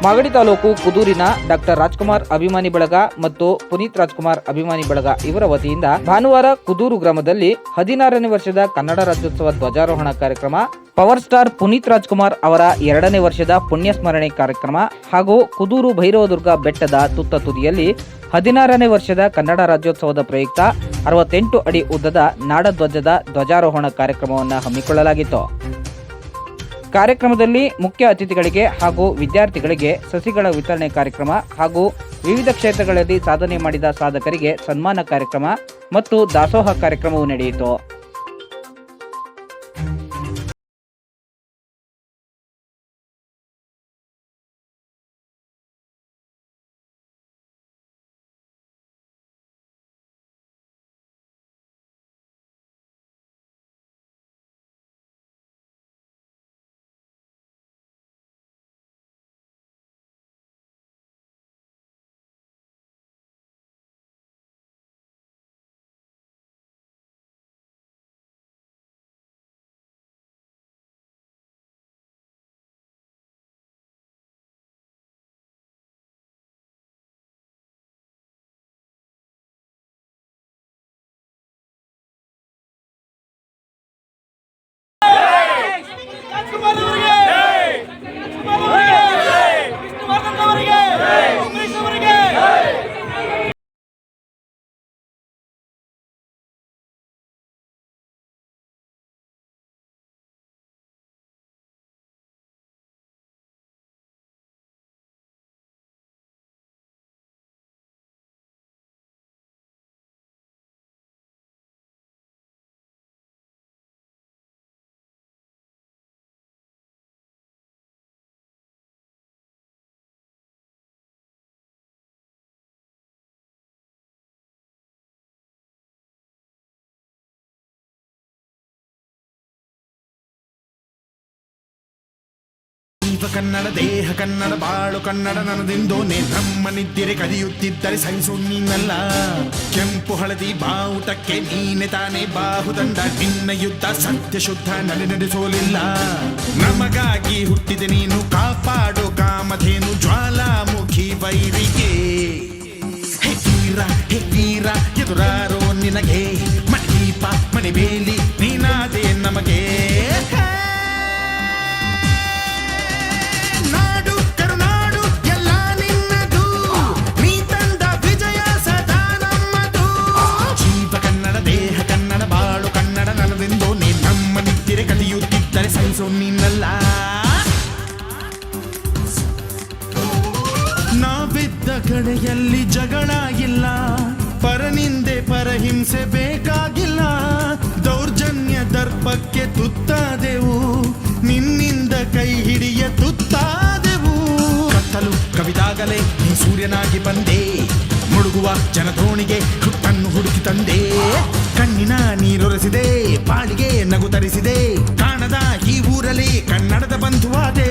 Magadi taluk ಕುದೂರಿನ doctor Rajkumar ಅಭಿಮಾನಿ ಬಳಗ ಮತ್ತು ಪುನೀತ್ ರಾಜ್ಕುಮಾರ್ ಅಭಿಮಾನಿ ಬಳಗ ಇವರ ವತಿಯಿಂದ ಭಾನುವಾರ ಕುದೂರು ಗ್ರಾಮದಲ್ಲಿ 16ನೇ ವರ್ಷದ ಕನ್ನಡ ರಾಜ್ಯೋತ್ಸವ ಧ್ವಜಾರೋಹಣ ಕಾರ್ಯಕ್ರಮ, ಪವರ್ ಸ್ಟಾರ್ ಪುನೀತ್ ರಾಜ್ಕುಮಾರ್ ಅವರ 2ನೇ ವರ್ಷದ ಪುಣ್ಯ ಸ್ಮರಣೆ ಕಾರ್ಯಕ್ರಮ ಹಾಗೂ ಕುದೂರು ಭೈರವದುರ್ಗ ಬೆಟ್ಟದ ತುತ್ತ ತುದಿಯಲ್ಲಿ 16ನೇ ವರ್ಷದ ಕನ್ನಡ ರಾಜ್ಯೋತ್ಸವದ ಪ್ರಯುಕ್ತ 68 ಅಡಿ ಉದ್ದದ ನಾಡಧ್ವಜದ ಧ್ವಜಾರೋಹಣ ಕಾರ್ಯಕ್ರಮವನ್ನು ಹಮ್ಮಿಕೊಳ್ಳಲಾಗಿತ್ತು. ಕಾರ್ಯಕ್ರಮದಲ್ಲಿ ಮುಖ್ಯ ಅತಿಥಿಗಳಿಗೆ ಹಾಗೂ ವಿದ್ಯಾರ್ಥಿಗಳಿಗೆ ಸಸಿಗಳ ವಿತರಣೆ ಕಾರ್ಯಕ್ರಮ ಹಾಗೂ ವಿವಿಧ ಕ್ಷೇತ್ರಗಳಲ್ಲಿ ಸಾಧನೆ ಮಾಡಿದ ಸಾಧಕರಿಗೆ ಸನ್ಮಾನ ಕಾರ್ಯಕ್ರಮ ಮತ್ತು ದಾಸೋಹ ಕಾರ್ಯಕ್ರಮವು ನಡೆಯಿತು. ಕನ್ನಡ ದೇಹ ಕನ್ನಡ ಬಾಳು ಕನ್ನಡ ನನದಿಂದೋನೆ ಬ್ರಹ್ಮನಿದ್ದಿರೆ ಕದಿಯುತ್ತಿದ್ದರೆ ಸಹಿಸು ನೀನಲ್ಲ. ಕೆಂಪು ಹಳದಿ ಬಾವುಟಕ್ಕೆ ನೀನೆ ತಾನೇ ಬಾಹುದಂಡ, ನಿನ್ನ ಯುದ್ಧ ಸತ್ಯ ಶುದ್ಧ ನಡೆಸೋಲಿಲ್ಲ. ನಮಗಾಗಿ ಹುಟ್ಟಿದೆ ನೀನು ಕಾಪಾಡು ಕಾಮಧೇನು ಜ್ವಾಲಾಮುಖಿ ವೈರಿಗೆ. ಹೇ ವೀರ ಎದುರಾರೋ ನಿನಗೆ ಮಣಿದೀಪ ಮಣಿಬೇಲಿ ನೀನಾದೆ ನಮಗೆ. ನೀನಲ್ಲ ನಾವಿದ್ದ ಕಡೆಯಲ್ಲಿ ಜಗಳ ಇಲ್ಲ, ಪರನಿಂದೆ ಪರಹಿಂಸೆ ಬೇಕಾಗಿಲ್ಲ. ದೌರ್ಜನ್ಯ ದರ್ಪಕ್ಕೆ ತುತ್ತಾದೆವು, ನಿನ್ನಿಂದ ಕೈ ಹಿಡಿಯ ತುತ್ತಾದೆವು. ಕತ್ತಲು ಕವಿದಾಗಲೇ ನೀ ಸೂರ್ಯನಾಗಿ ಬಂದೆ, ಮುಳುಗುವ ಜನಧೋಣಿಗೆ ಹುಟ್ಟನ್ನು ಹುಡುಕಿ ತಂದೆ. ಕಣ್ಣಿನ ನೀರೊರೆಸಿದೆ, ಬಾಳಿಗೆ ನಗು ತರಿಸಿದೆ, ಕಾಣದ ಈ ಊರಲ್ಲಿ ಕನ್ನಡದ ಬಂಧುವಾದೆ.